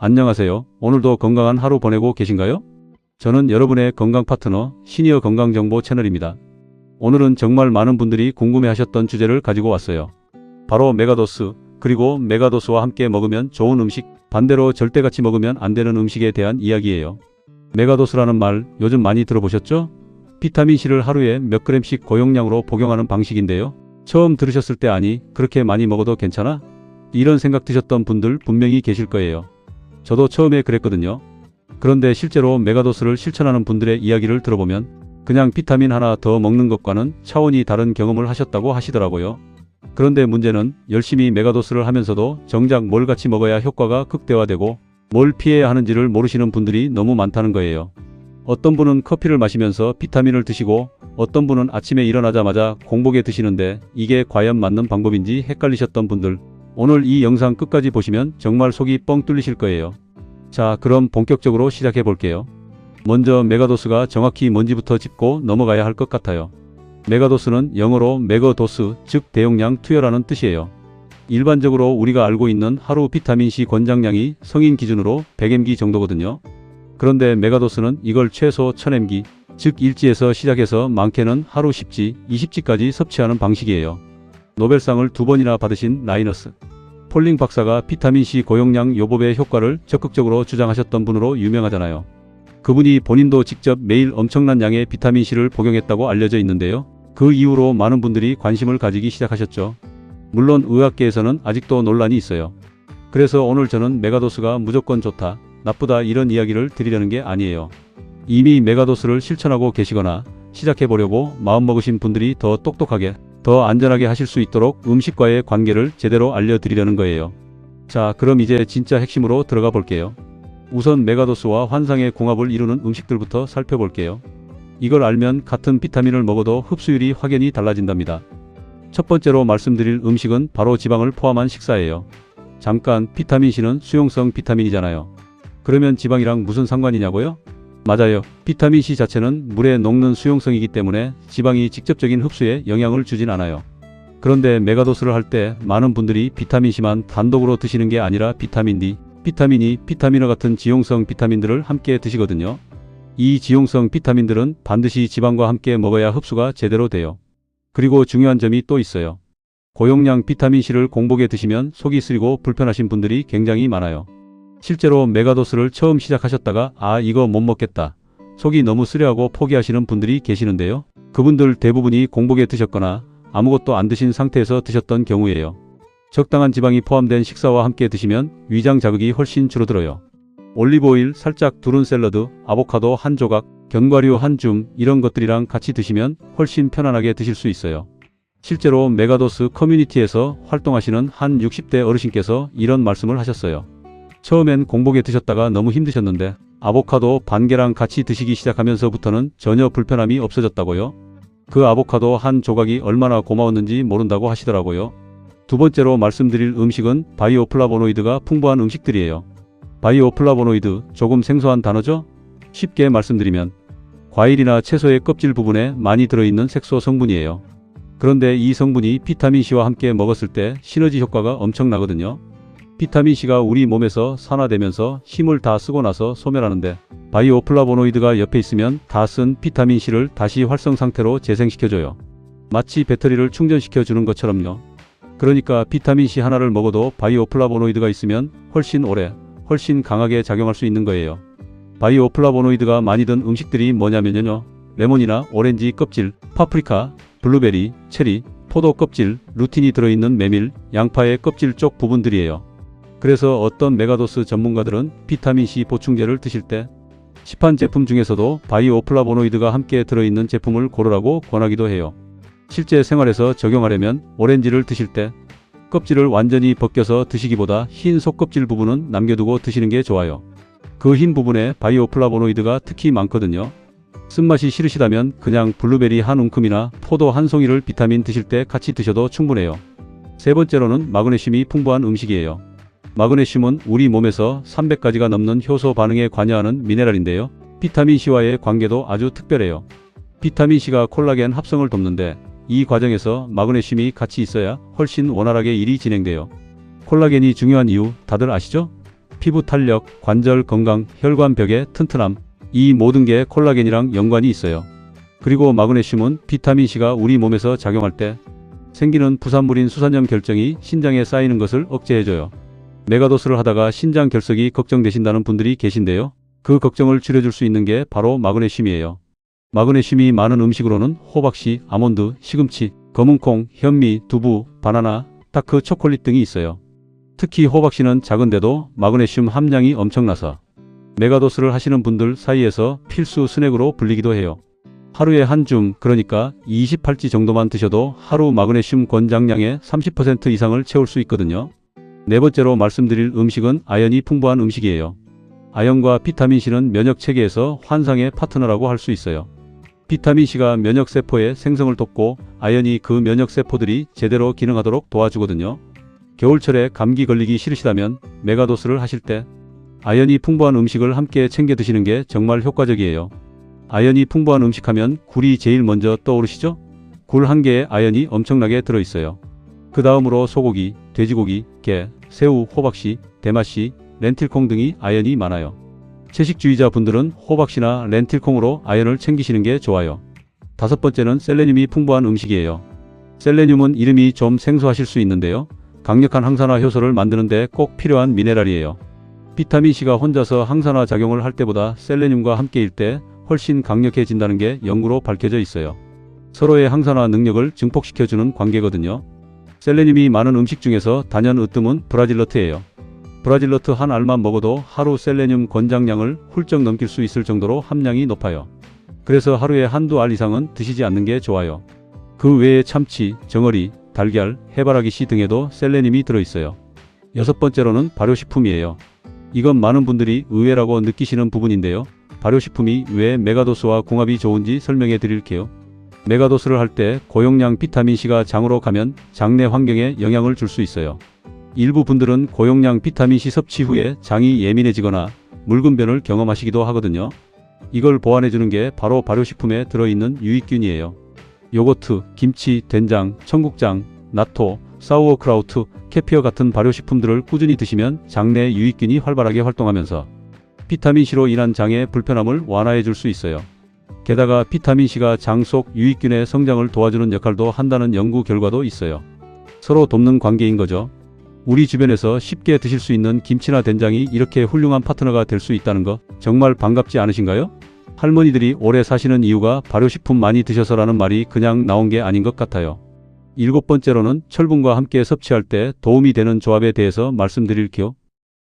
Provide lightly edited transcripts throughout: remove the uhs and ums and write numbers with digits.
안녕하세요. 오늘도 건강한 하루 보내고 계신가요? 저는 여러분의 건강 파트너 시니어 건강정보 채널입니다. 오늘은 정말 많은 분들이 궁금해하셨던 주제를 가지고 왔어요. 바로 메가도스, 그리고 메가도스와 함께 먹으면 좋은 음식, 반대로 절대 같이 먹으면 안 되는 음식에 대한 이야기예요. 메가도스라는 말 요즘 많이 들어보셨죠? 비타민C를 하루에 몇 그램씩 고용량으로 복용하는 방식인데요. 처음 들으셨을 때 아니, 그렇게 많이 먹어도 괜찮아? 이런 생각 드셨던 분들 분명히 계실 거예요. 저도 처음에 그랬거든요. 그런데 실제로 메가도스를 실천하는 분들의 이야기를 들어보면 그냥 비타민 하나 더 먹는 것과는 차원이 다른 경험을 하셨다고 하시더라고요. 그런데 문제는 열심히 메가도스를 하면서도 정작 뭘 같이 먹어야 효과가 극대화되고 뭘 피해야 하는지를 모르시는 분들이 너무 많다는 거예요. 어떤 분은 커피를 마시면서 비타민을 드시고 어떤 분은 아침에 일어나자마자 공복에 드시는데 이게 과연 맞는 방법인지 헷갈리셨던 분들, 오늘 이 영상 끝까지 보시면 정말 속이 뻥 뚫리실 거예요. 자, 그럼 본격적으로 시작해 볼게요. 먼저 메가도스가 정확히 뭔지부터 짚고 넘어가야 할 것 같아요. 메가도스는 영어로 메가도스, 즉 대용량 투여라는 뜻이에요. 일반적으로 우리가 알고 있는 하루 비타민C 권장량이 성인 기준으로 100mg 정도거든요. 그런데 메가도스는 이걸 최소 1000mg, 즉 1g에서 시작해서 많게는 하루 10g, 20g까지 섭취하는 방식이에요. 노벨상을 2번이나 받으신 라이너스 폴링 박사가 비타민C 고용량 요법의 효과를 적극적으로 주장하셨던 분으로 유명하잖아요. 그분이 본인도 직접 매일 엄청난 양의 비타민C를 복용했다고 알려져 있는데요. 그 이후로 많은 분들이 관심을 가지기 시작하셨죠. 물론 의학계에서는 아직도 논란이 있어요. 그래서 오늘 저는 메가도스가 무조건 좋다, 나쁘다 이런 이야기를 드리려는 게 아니에요. 이미 메가도스를 실천하고 계시거나 시작해보려고 마음먹으신 분들이 더 똑똑하게, 더 안전하게 하실 수 있도록 음식과의 관계를 제대로 알려드리려는 거예요. 자, 그럼 이제 진짜 핵심으로 들어가 볼게요. 우선 메가도스와 환상의 궁합을 이루는 음식들부터 살펴볼게요. 이걸 알면 같은 비타민을 먹어도 흡수율이 확연히 달라진답니다. 첫 번째로 말씀드릴 음식은 바로 지방을 포함한 식사예요. 잠깐, 비타민C는 수용성 비타민이잖아요. 그러면 지방이랑 무슨 상관이냐고요? 맞아요. 비타민C 자체는 물에 녹는 수용성이기 때문에 지방이 직접적인 흡수에 영향을 주진 않아요. 그런데 메가도스를 할 때 많은 분들이 비타민C만 단독으로 드시는 게 아니라 비타민 D, 비타민 E, 비타민어 같은 지용성 비타민들을 함께 드시거든요. 이 지용성 비타민들은 반드시 지방과 함께 먹어야 흡수가 제대로 돼요. 그리고 중요한 점이 또 있어요. 고용량 비타민C를 공복에 드시면 속이 쓰리고 불편하신 분들이 굉장히 많아요. 실제로 메가도스를 처음 시작하셨다가 아, 이거 못 먹겠다, 속이 너무 쓰려하고 포기하시는 분들이 계시는데요. 그분들 대부분이 공복에 드셨거나 아무것도 안 드신 상태에서 드셨던 경우예요. 적당한 지방이 포함된 식사와 함께 드시면 위장 자극이 훨씬 줄어들어요. 올리브오일 살짝 두른 샐러드, 아보카도 한 조각, 견과류 한 줌 이런 것들이랑 같이 드시면 훨씬 편안하게 드실 수 있어요. 실제로 메가도스 커뮤니티에서 활동하시는 한 60대 어르신께서 이런 말씀을 하셨어요. 처음엔 공복에 드셨다가 너무 힘드셨는데 아보카도 반 개랑 같이 드시기 시작하면서부터는 전혀 불편함이 없어졌다고요. 그 아보카도 한 조각이 얼마나 고마웠는지 모른다고 하시더라고요. 두 번째로 말씀드릴 음식은 바이오플라보노이드가 풍부한 음식들이에요. 바이오플라보노이드, 조금 생소한 단어죠? 쉽게 말씀드리면 과일이나 채소의 껍질 부분에 많이 들어있는 색소 성분이에요. 그런데 이 성분이 비타민C와 함께 먹었을 때 시너지 효과가 엄청나거든요. 비타민C가 우리 몸에서 산화되면서 힘을 다 쓰고 나서 소멸하는데 바이오플라보노이드가 옆에 있으면 다 쓴 비타민C를 다시 활성 상태로 재생시켜줘요. 마치 배터리를 충전시켜 주는 것처럼요. 그러니까 비타민C 하나를 먹어도 바이오플라보노이드가 있으면 훨씬 오래, 훨씬 강하게 작용할 수 있는 거예요. 바이오플라보노이드가 많이 든 음식들이 뭐냐면요. 레몬이나 오렌지 껍질, 파프리카, 블루베리, 체리, 포도 껍질, 루틴이 들어있는 메밀, 양파의 껍질 쪽 부분들이에요. 그래서 어떤 메가도스 전문가들은 비타민C 보충제를 드실 때 시판 제품 중에서도 바이오플라보노이드가 함께 들어있는 제품을 고르라고 권하기도 해요. 실제 생활에서 적용하려면 오렌지를 드실 때 껍질을 완전히 벗겨서 드시기보다 흰 속껍질 부분은 남겨두고 드시는 게 좋아요. 그 흰 부분에 바이오플라보노이드가 특히 많거든요. 쓴맛이 싫으시다면 그냥 블루베리 한 움큼이나 포도 한 송이를 비타민 드실 때 같이 드셔도 충분해요. 세 번째로는 마그네슘이 풍부한 음식이에요. 마그네슘은 우리 몸에서 300가지가 넘는 효소 반응에 관여하는 미네랄인데요. 비타민C와의 관계도 아주 특별해요. 비타민C가 콜라겐 합성을 돕는데 이 과정에서 마그네슘이 같이 있어야 훨씬 원활하게 일이 진행돼요. 콜라겐이 중요한 이유 다들 아시죠? 피부 탄력, 관절 건강, 혈관벽의 튼튼함, 이 모든 게 콜라겐이랑 연관이 있어요. 그리고 마그네슘은 비타민C가 우리 몸에서 작용할 때 생기는 부산물인 수산염 결정이 신장에 쌓이는 것을 억제해줘요. 메가도스를 하다가 신장 결석이 걱정되신다는 분들이 계신데요. 그 걱정을 줄여줄 수 있는 게 바로 마그네슘이에요. 마그네슘이 많은 음식으로는 호박씨, 아몬드, 시금치, 검은콩, 현미, 두부, 바나나, 다크 초콜릿 등이 있어요. 특히 호박씨는 작은데도 마그네슘 함량이 엄청나서 메가도스를 하시는 분들 사이에서 필수 스낵으로 불리기도 해요. 하루에 한 줌, 그러니까 28지 정도만 드셔도 하루 마그네슘 권장량의 30% 이상을 채울 수 있거든요. 네 번째로 말씀드릴 음식은 아연이 풍부한 음식이에요. 아연과 비타민C는 면역체계에서 환상의 파트너라고 할 수 있어요. 비타민C가 면역세포의 생성을 돕고 아연이 그 면역세포들이 제대로 기능하도록 도와주거든요. 겨울철에 감기 걸리기 싫으시다면 메가도스를 하실 때 아연이 풍부한 음식을 함께 챙겨 드시는 게 정말 효과적이에요. 아연이 풍부한 음식 하면 굴이 제일 먼저 떠오르시죠? 굴 한 개에 아연이 엄청나게 들어있어요. 그 다음으로 소고기, 돼지고기, 게, 새우, 호박씨, 대마씨, 렌틸콩 등이 아연이 많아요. 채식주의자 분들은 호박씨나 렌틸콩으로 아연을 챙기시는 게 좋아요. 다섯 번째는 셀레늄이 풍부한 음식이에요. 셀레늄은 이름이 좀 생소하실 수 있는데요. 강력한 항산화 효소를 만드는 데 꼭 필요한 미네랄이에요. 비타민C가 혼자서 항산화 작용을 할 때보다 셀레늄과 함께일 때 훨씬 강력해진다는 게 연구로 밝혀져 있어요. 서로의 항산화 능력을 증폭시켜주는 관계거든요. 셀레늄이 많은 음식 중에서 단연 으뜸은 브라질너트예요. 브라질너트 한 알만 먹어도 하루 셀레늄 권장량을 훌쩍 넘길 수 있을 정도로 함량이 높아요. 그래서 하루에 한두 알 이상은 드시지 않는 게 좋아요. 그 외에 참치, 정어리, 달걀, 해바라기씨 등에도 셀레늄이 들어있어요. 여섯 번째로는 발효식품이에요. 이건 많은 분들이 의외라고 느끼시는 부분인데요. 발효식품이 왜 메가도스와 궁합이 좋은지 설명해 드릴게요. 메가도스를 할 때 고용량 비타민C가 장으로 가면 장내 환경에 영향을 줄 수 있어요. 일부 분들은 고용량 비타민C 섭취 후에 장이 예민해지거나 묽은 변을 경험하시기도 하거든요. 이걸 보완해주는 게 바로 발효식품에 들어있는 유익균이에요. 요거트, 김치, 된장, 청국장, 나토, 사우어크라우트, 캐피어 같은 발효식품들을 꾸준히 드시면 장내 유익균이 활발하게 활동하면서 비타민C로 인한 장의 불편함을 완화해 줄 수 있어요. 게다가 비타민C가 장 속 유익균의 성장을 도와주는 역할도 한다는 연구 결과도 있어요. 서로 돕는 관계인 거죠. 우리 주변에서 쉽게 드실 수 있는 김치나 된장이 이렇게 훌륭한 파트너가 될 수 있다는 거 정말 반갑지 않으신가요? 할머니들이 오래 사시는 이유가 발효식품 많이 드셔서라는 말이 그냥 나온 게 아닌 것 같아요. 일곱 번째로는 철분과 함께 섭취할 때 도움이 되는 조합에 대해서 말씀드릴게요.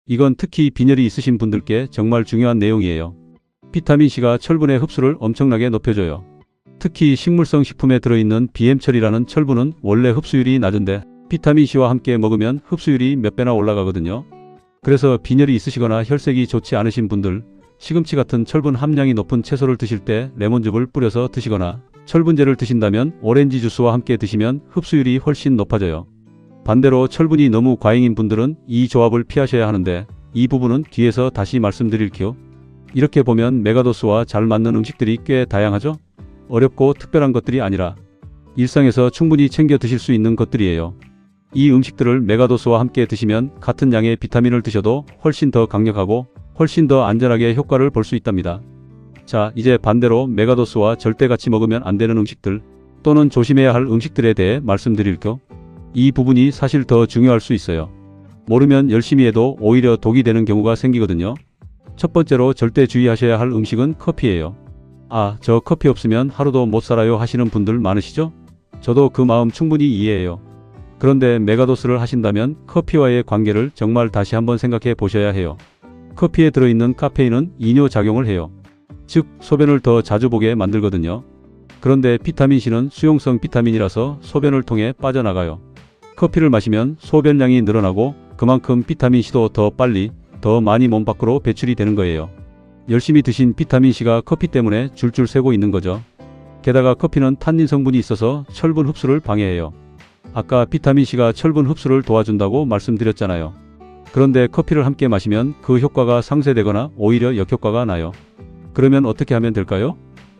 이건 특히 빈혈이 있으신 분들께 정말 중요한 내용이에요. 비타민C가 철분의 흡수를 엄청나게 높여줘요. 특히 식물성 식품에 들어있는 BM철이라는 철분은 원래 흡수율이 낮은데 비타민C와 함께 먹으면 흡수율이 몇 배나 올라가거든요. 그래서 빈혈이 있으시거나 혈색이 좋지 않으신 분들, 시금치 같은 철분 함량이 높은 채소를 드실 때 레몬즙을 뿌려서 드시거나 철분제를 드신다면 오렌지 주스와 함께 드시면 흡수율이 훨씬 높아져요. 반대로 철분이 너무 과잉인 분들은 이 조합을 피하셔야 하는데 이 부분은 뒤에서 다시 말씀드릴게요. 이렇게 보면 메가도스와 잘 맞는 음식들이 꽤 다양하죠? 어렵고 특별한 것들이 아니라 일상에서 충분히 챙겨 드실 수 있는 것들이에요. 이 음식들을 메가도스와 함께 드시면 같은 양의 비타민을 드셔도 훨씬 더 강력하고 훨씬 더 안전하게 효과를 볼 수 있답니다. 자, 이제 반대로 메가도스와 절대 같이 먹으면 안 되는 음식들 또는 조심해야 할 음식들에 대해 말씀드릴게요. 이 부분이 사실 더 중요할 수 있어요. 모르면 열심히 해도 오히려 독이 되는 경우가 생기거든요. 첫 번째로 절대 주의하셔야 할 음식은 커피예요. 아, 저 커피 없으면 하루도 못 살아요 하시는 분들 많으시죠? 저도 그 마음 충분히 이해해요. 그런데 메가도스를 하신다면 커피와의 관계를 정말 다시 한번 생각해 보셔야 해요. 커피에 들어있는 카페인은 이뇨작용을 해요. 즉, 소변을 더 자주 보게 만들거든요. 그런데 비타민C는 수용성 비타민이라서 소변을 통해 빠져나가요. 커피를 마시면 소변량이 늘어나고 그만큼 비타민C도 더 빨리, 더 많이 몸 밖으로 배출이 되는 거예요. 열심히 드신 비타민C가 커피 때문에 줄줄 새고 있는 거죠. 게다가 커피는 탄닌 성분이 있어서 철분 흡수를 방해해요. 아까 비타민C가 철분 흡수를 도와준다고 말씀드렸잖아요. 그런데 커피를 함께 마시면 그 효과가 상쇄되거나 오히려 역효과가 나요. 그러면 어떻게 하면 될까요?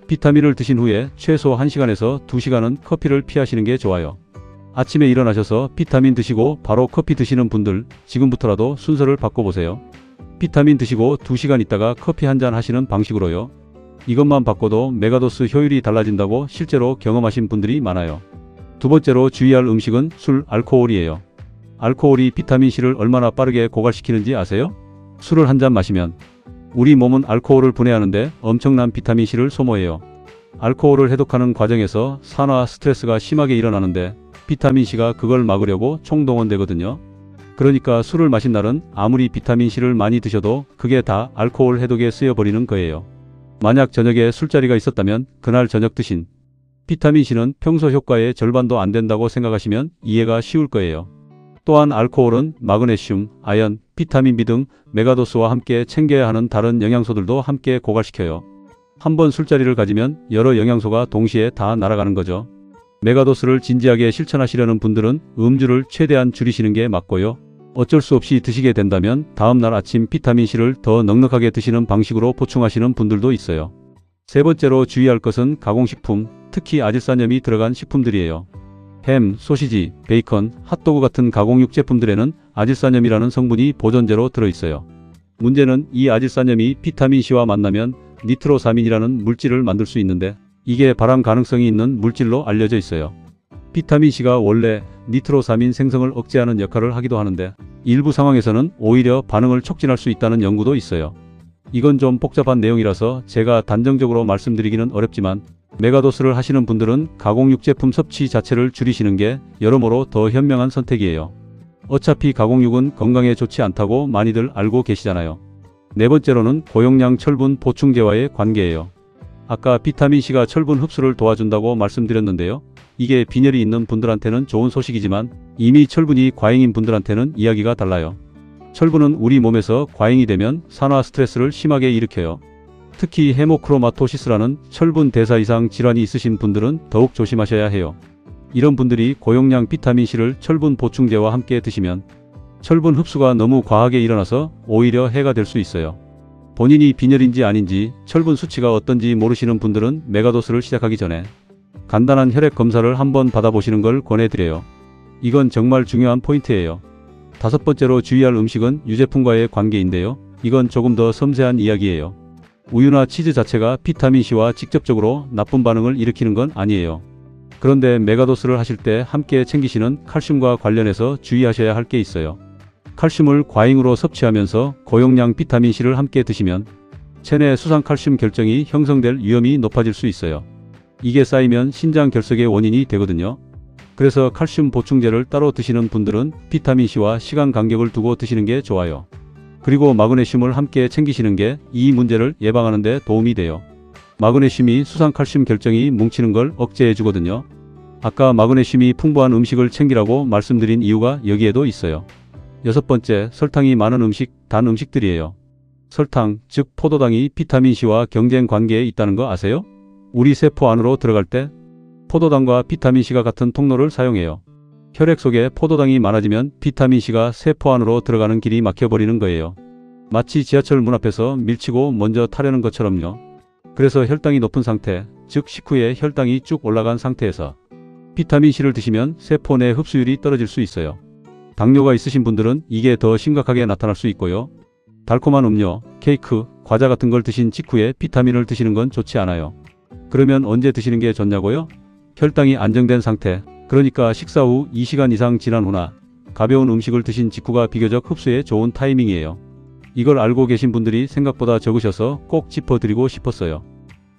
비타민을 드신 후에 최소 1시간에서 2시간은 커피를 피하시는 게 좋아요. 아침에 일어나셔서 비타민 드시고 바로 커피 드시는 분들 지금부터라도 순서를 바꿔보세요. 비타민 드시고 2시간 있다가 커피 한 잔 하시는 방식으로요. 이것만 바꿔도 메가도스 효율이 달라진다고 실제로 경험하신 분들이 많아요. 두 번째로 주의할 음식은 술, 알코올이에요. 알코올이 비타민C를 얼마나 빠르게 고갈시키는지 아세요? 술을 한 잔 마시면 우리 몸은 알코올을 분해하는데 엄청난 비타민C를 소모해요. 알코올을 해독하는 과정에서 산화 스트레스가 심하게 일어나는데 비타민C가 그걸 막으려고 총동원되거든요. 그러니까 술을 마신 날은 아무리 비타민C를 많이 드셔도 그게 다 알코올 해독에 쓰여버리는 거예요. 만약 저녁에 술자리가 있었다면 그날 저녁 드신 비타민C는 평소 효과의 절반도 안 된다고 생각하시면 이해가 쉬울 거예요. 또한 알코올은 마그네슘, 아연, 비타민 B 등 메가도스와 함께 챙겨야 하는 다른 영양소들도 함께 고갈시켜요. 한번 술자리를 가지면 여러 영양소가 동시에 다 날아가는 거죠. 메가도스를 진지하게 실천하시려는 분들은 음주를 최대한 줄이시는 게 맞고요. 어쩔 수 없이 드시게 된다면 다음날 아침 비타민C를 더 넉넉하게 드시는 방식으로 보충하시는 분들도 있어요. 세 번째로 주의할 것은 가공식품, 특히 아질산염이 들어간 식품들이에요. 햄, 소시지, 베이컨, 핫도그 같은 가공육 제품들에는 아질산염이라는 성분이 보존제로 들어있어요. 문제는 이 아질산염이 비타민C와 만나면 니트로사민이라는 물질을 만들 수 있는데 이게 발암 가능성이 있는 물질로 알려져 있어요. 비타민C가 원래 니트로사민 생성을 억제하는 역할을 하기도 하는데 일부 상황에서는 오히려 반응을 촉진할 수 있다는 연구도 있어요. 이건 좀 복잡한 내용이라서 제가 단정적으로 말씀드리기는 어렵지만 메가도스를 하시는 분들은 가공육 제품 섭취 자체를 줄이시는 게 여러모로 더 현명한 선택이에요. 어차피 가공육은 건강에 좋지 않다고 많이들 알고 계시잖아요. 네 번째로는 고용량 철분 보충제와의 관계예요. 아까 비타민C가 철분 흡수를 도와준다고 말씀드렸는데요. 이게 빈혈이 있는 분들한테는 좋은 소식이지만 이미 철분이 과잉인 분들한테는 이야기가 달라요. 철분은 우리 몸에서 과잉이 되면 산화 스트레스를 심하게 일으켜요. 특히 헤모크로마토시스라는 철분 대사 이상 질환이 있으신 분들은 더욱 조심하셔야 해요. 이런 분들이 고용량 비타민C를 철분 보충제와 함께 드시면 철분 흡수가 너무 과하게 일어나서 오히려 해가 될 수 있어요. 본인이 빈혈인지 아닌지 철분 수치가 어떤지 모르시는 분들은 메가도스를 시작하기 전에 간단한 혈액 검사를 한번 받아보시는 걸 권해드려요. 이건 정말 중요한 포인트예요. 다섯 번째로 주의할 음식은 유제품과의 관계인데요. 이건 조금 더 섬세한 이야기예요. 우유나 치즈 자체가 비타민C와 직접적으로 나쁜 반응을 일으키는 건 아니에요. 그런데 메가도스를 하실 때 함께 챙기시는 칼슘과 관련해서 주의하셔야 할 게 있어요. 칼슘을 과잉으로 섭취하면서 고용량 비타민C를 함께 드시면 체내 수상칼슘 결정이 형성될 위험이 높아질 수 있어요. 이게 쌓이면 신장 결석의 원인이 되거든요. 그래서 칼슘 보충제를 따로 드시는 분들은 비타민C와 시간 간격을 두고 드시는 게 좋아요. 그리고 마그네슘을 함께 챙기시는 게 이 문제를 예방하는 데 도움이 돼요. 마그네슘이 수상칼슘 결정이 뭉치는 걸 억제해 주거든요. 아까 마그네슘이 풍부한 음식을 챙기라고 말씀드린 이유가 여기에도 있어요. 여섯 번째, 설탕이 많은 음식, 단 음식들이에요. 설탕, 즉 포도당이 비타민C와 경쟁 관계에 있다는 거 아세요? 우리 세포 안으로 들어갈 때 포도당과 비타민C가 같은 통로를 사용해요. 혈액 속에 포도당이 많아지면 비타민C가 세포 안으로 들어가는 길이 막혀버리는 거예요. 마치 지하철 문 앞에서 밀치고 먼저 타려는 것처럼요. 그래서 혈당이 높은 상태, 즉 식후에 혈당이 쭉 올라간 상태에서 비타민C를 드시면 세포 내 흡수율이 떨어질 수 있어요. 당뇨가 있으신 분들은 이게 더 심각하게 나타날 수 있고요. 달콤한 음료, 케이크, 과자 같은 걸 드신 직후에 비타민을 드시는 건 좋지 않아요. 그러면 언제 드시는 게 좋냐고요? 혈당이 안정된 상태, 그러니까 식사 후 2시간 이상 지난 후나 가벼운 음식을 드신 직후가 비교적 흡수에 좋은 타이밍이에요. 이걸 알고 계신 분들이 생각보다 적으셔서 꼭 짚어드리고 싶었어요.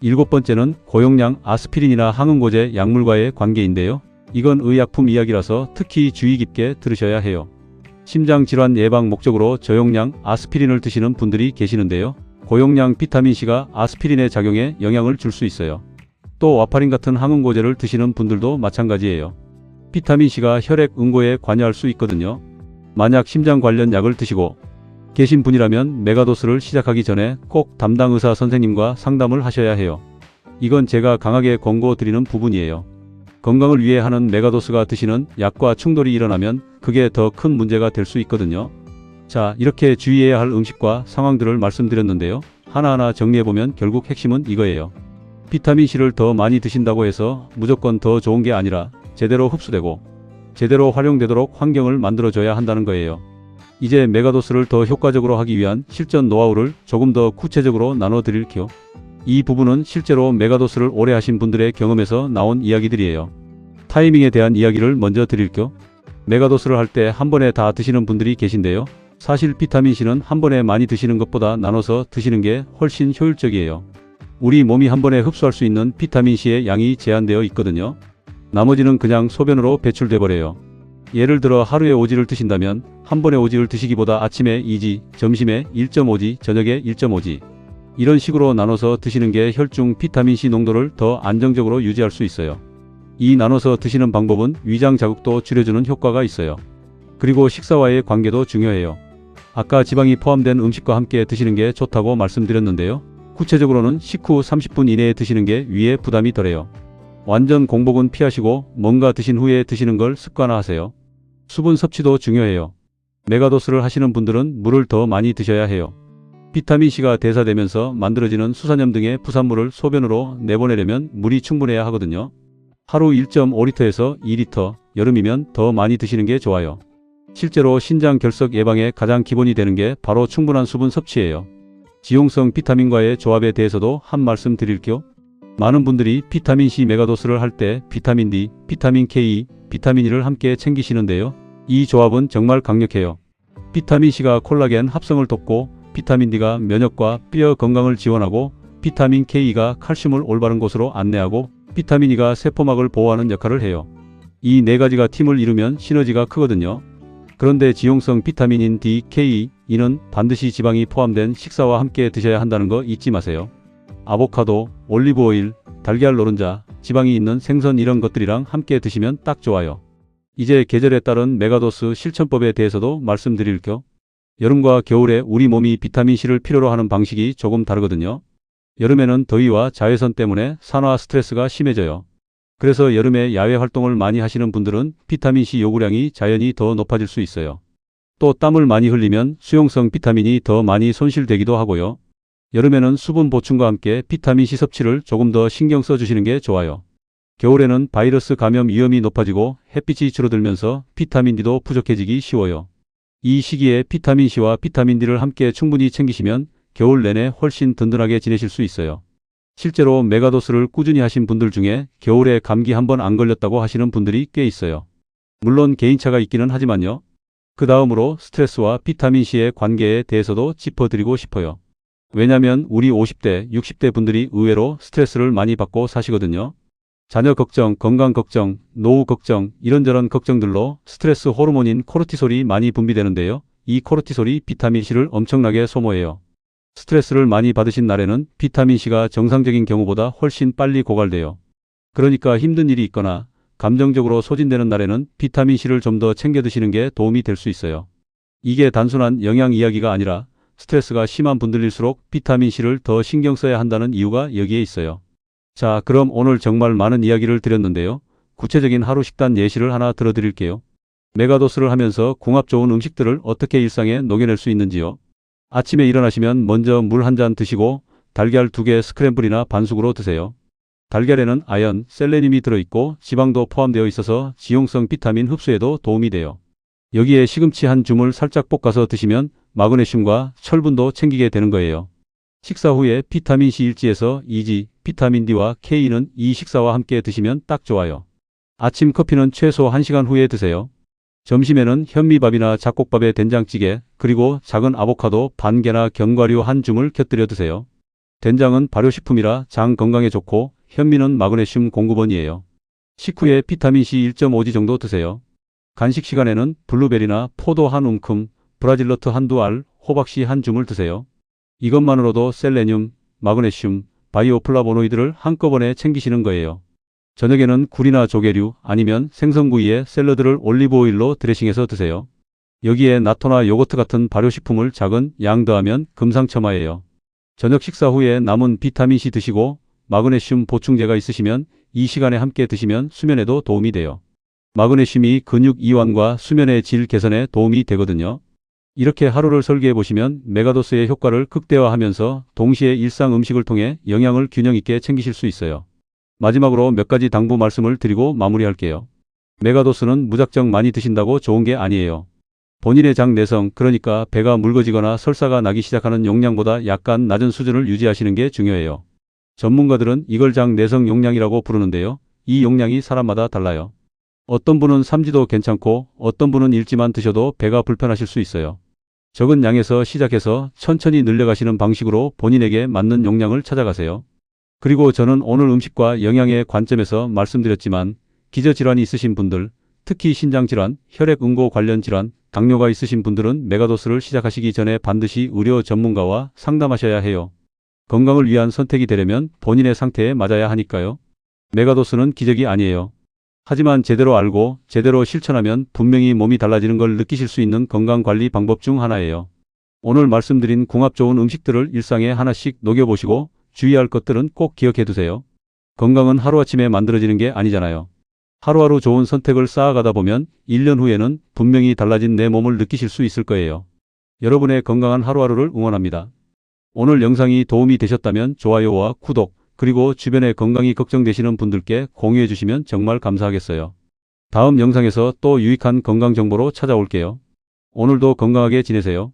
일곱 번째는 고용량 아스피린이나 항응고제 약물과의 관계인데요. 이건 의약품 이야기라서 특히 주의 깊게 들으셔야 해요. 심장질환 예방 목적으로 저용량 아스피린을 드시는 분들이 계시는데요. 고용량 비타민C가 아스피린의 작용에 영향을 줄 수 있어요. 또 와파린 같은 항응고제를 드시는 분들도 마찬가지예요. 비타민C가 혈액 응고에 관여할 수 있거든요. 만약 심장 관련 약을 드시고 계신 분이라면 메가도스를 시작하기 전에 꼭 담당 의사 선생님과 상담을 하셔야 해요. 이건 제가 강하게 권고드리는 부분이에요. 건강을 위해 하는 메가도스가 드시는 약과 충돌이 일어나면 그게 더 큰 문제가 될 수 있거든요. 자, 이렇게 주의해야 할 음식과 상황들을 말씀드렸는데요. 하나하나 정리해보면 결국 핵심은 이거예요. 비타민C를 더 많이 드신다고 해서 무조건 더 좋은 게 아니라 제대로 흡수되고 제대로 활용되도록 환경을 만들어줘야 한다는 거예요. 이제 메가도스를 더 효과적으로 하기 위한 실전 노하우를 조금 더 구체적으로 나눠 드릴게요. 이 부분은 실제로 메가도스를 오래 하신 분들의 경험에서 나온 이야기들이에요. 타이밍에 대한 이야기를 먼저 드릴게요. 메가도스를 할 때 한 번에 다 드시는 분들이 계신데요. 사실 비타민C는 한 번에 많이 드시는 것보다 나눠서 드시는 게 훨씬 효율적이에요. 우리 몸이 한 번에 흡수할 수 있는 비타민C의 양이 제한되어 있거든요. 나머지는 그냥 소변으로 배출돼 버려요. 예를 들어 하루에 5지를 드신다면 한 번에 5지를 드시기보다 아침에 2지, 점심에 1.5지, 저녁에 1.5지 이런 식으로 나눠서 드시는 게 혈중 비타민C 농도를 더 안정적으로 유지할 수 있어요. 이 나눠서 드시는 방법은 위장 자극도 줄여주는 효과가 있어요. 그리고 식사와의 관계도 중요해요. 아까 지방이 포함된 음식과 함께 드시는 게 좋다고 말씀드렸는데요. 구체적으로는 식후 30분 이내에 드시는 게 위에 부담이 덜해요. 완전 공복은 피하시고 뭔가 드신 후에 드시는 걸 습관화하세요. 수분 섭취도 중요해요. 메가도스를 하시는 분들은 물을 더 많이 드셔야 해요. 비타민C가 대사되면서 만들어지는 수산염 등의 부산물을 소변으로 내보내려면 물이 충분해야 하거든요. 하루 1.5리터에서 2리터, 여름이면 더 많이 드시는 게 좋아요. 실제로 신장 결석 예방에 가장 기본이 되는 게 바로 충분한 수분 섭취예요. 지용성 비타민과의 조합에 대해서도 한 말씀 드릴게요. 많은 분들이 비타민C 메가도스를 할 때 비타민 D, 비타민 K, 비타민 E를 함께 챙기시는데요. 이 조합은 정말 강력해요. 비타민C가 콜라겐 합성을 돕고 비타민 D가 면역과 뼈 건강을 지원하고 비타민 K가 칼슘을 올바른 곳으로 안내하고 비타민 E가 세포막을 보호하는 역할을 해요. 이 네 가지가 팀을 이루면 시너지가 크거든요. 그런데 지용성 비타민인 D, K, E는 반드시 지방이 포함된 식사와 함께 드셔야 한다는 거 잊지 마세요. 아보카도, 올리브오일, 달걀 노른자, 지방이 있는 생선 이런 것들이랑 함께 드시면 딱 좋아요. 이제 계절에 따른 메가도스 실천법에 대해서도 말씀드릴게요. 여름과 겨울에 우리 몸이 비타민C를 필요로 하는 방식이 조금 다르거든요. 여름에는 더위와 자외선 때문에 산화 스트레스가 심해져요. 그래서 여름에 야외 활동을 많이 하시는 분들은 비타민C 요구량이 자연히 더 높아질 수 있어요. 또 땀을 많이 흘리면 수용성 비타민이 더 많이 손실되기도 하고요. 여름에는 수분 보충과 함께 비타민C 섭취를 조금 더 신경 써주시는 게 좋아요. 겨울에는 바이러스 감염 위험이 높아지고 햇빛이 줄어들면서 비타민 D도 부족해지기 쉬워요. 이 시기에 비타민C와 비타민 D를 함께 충분히 챙기시면 겨울 내내 훨씬 든든하게 지내실 수 있어요. 실제로 메가도스를 꾸준히 하신 분들 중에 겨울에 감기 한 번 안 걸렸다고 하시는 분들이 꽤 있어요. 물론 개인차가 있기는 하지만요. 그 다음으로 스트레스와 비타민C의 관계에 대해서도 짚어드리고 싶어요. 왜냐면 우리 50대, 60대 분들이 의외로 스트레스를 많이 받고 사시거든요. 자녀 걱정, 건강 걱정, 노후 걱정, 이런저런 걱정들로 스트레스 호르몬인 코르티솔이 많이 분비되는데요. 이 코르티솔이 비타민C를 엄청나게 소모해요. 스트레스를 많이 받으신 날에는 비타민C가 정상적인 경우보다 훨씬 빨리 고갈돼요. 그러니까 힘든 일이 있거나 감정적으로 소진되는 날에는 비타민C를 좀 더 챙겨 드시는 게 도움이 될 수 있어요. 이게 단순한 영양 이야기가 아니라 스트레스가 심한 분들일수록 비타민C를 더 신경 써야 한다는 이유가 여기에 있어요. 자, 그럼 오늘 정말 많은 이야기를 드렸는데요. 구체적인 하루 식단 예시를 하나 들어드릴게요. 메가도스를 하면서 궁합 좋은 음식들을 어떻게 일상에 녹여낼 수 있는지요. 아침에 일어나시면 먼저 물 한 잔 드시고 달걀 2개 스크램블이나 반숙으로 드세요. 달걀에는 아연, 셀레늄이 들어있고 지방도 포함되어 있어서 지용성 비타민 흡수에도 도움이 돼요. 여기에 시금치 한 줌을 살짝 볶아서 드시면 마그네슘과 철분도 챙기게 되는 거예요. 식사 후에 비타민C 일지에서 E지, 비타민 D와 K는 이 식사와 함께 드시면 딱 좋아요. 아침 커피는 최소 1시간 후에 드세요. 점심에는 현미밥이나 잡곡밥에 된장찌개, 그리고 작은 아보카도 반 개나 견과류 한 줌을 곁들여 드세요. 된장은 발효식품이라 장 건강에 좋고 현미는 마그네슘 공급원이에요. 식후에 비타민C 1.5지 정도 드세요. 간식 시간에는 블루베리나 포도 한 움큼, 브라질너트 한두 알, 호박씨 한 줌을 드세요. 이것만으로도 셀레늄, 마그네슘, 바이오플라보노이드를 한꺼번에 챙기시는 거예요. 저녁에는 굴이나 조개류 아니면 생선구이에 샐러드를 올리브오일로 드레싱해서 드세요. 여기에 나토나 요거트 같은 발효식품을 작은 양 더하면 금상첨화예요. 저녁 식사 후에 남은 비타민C 드시고 마그네슘 보충제가 있으시면 이 시간에 함께 드시면 수면에도 도움이 돼요. 마그네슘이 근육 이완과 수면의 질 개선에 도움이 되거든요. 이렇게 하루를 설계해 보시면 메가도스의 효과를 극대화하면서 동시에 일상 음식을 통해 영양을 균형 있게 챙기실 수 있어요. 마지막으로 몇 가지 당부 말씀을 드리고 마무리할게요. 메가도스는 무작정 많이 드신다고 좋은 게 아니에요. 본인의 장 내성, 그러니까 배가 묽어지거나 설사가 나기 시작하는 용량보다 약간 낮은 수준을 유지하시는 게 중요해요. 전문가들은 이걸 장 내성 용량이라고 부르는데요. 이 용량이 사람마다 달라요. 어떤 분은 삼지도 괜찮고 어떤 분은 일지만 드셔도 배가 불편하실 수 있어요. 적은 양에서 시작해서 천천히 늘려가시는 방식으로 본인에게 맞는 용량을 찾아가세요. 그리고 저는 오늘 음식과 영양의 관점에서 말씀드렸지만 기저질환이 있으신 분들, 특히 신장질환, 혈액응고 관련 질환, 당뇨가 있으신 분들은 메가도스를 시작하시기 전에 반드시 의료 전문가와 상담하셔야 해요. 건강을 위한 선택이 되려면 본인의 상태에 맞아야 하니까요. 메가도스는 기적이 아니에요. 하지만 제대로 알고 제대로 실천하면 분명히 몸이 달라지는 걸 느끼실 수 있는 건강관리 방법 중 하나예요. 오늘 말씀드린 궁합 좋은 음식들을 일상에 하나씩 녹여보시고 주의할 것들은 꼭 기억해 두세요. 건강은 하루아침에 만들어지는 게 아니잖아요. 하루하루 좋은 선택을 쌓아가다 보면 1년 후에는 분명히 달라진 내 몸을 느끼실 수 있을 거예요. 여러분의 건강한 하루하루를 응원합니다. 오늘 영상이 도움이 되셨다면 좋아요와 구독, 그리고 주변에 건강이 걱정되시는 분들께 공유해 주시면 정말 감사하겠어요. 다음 영상에서 또 유익한 건강 정보로 찾아올게요. 오늘도 건강하게 지내세요.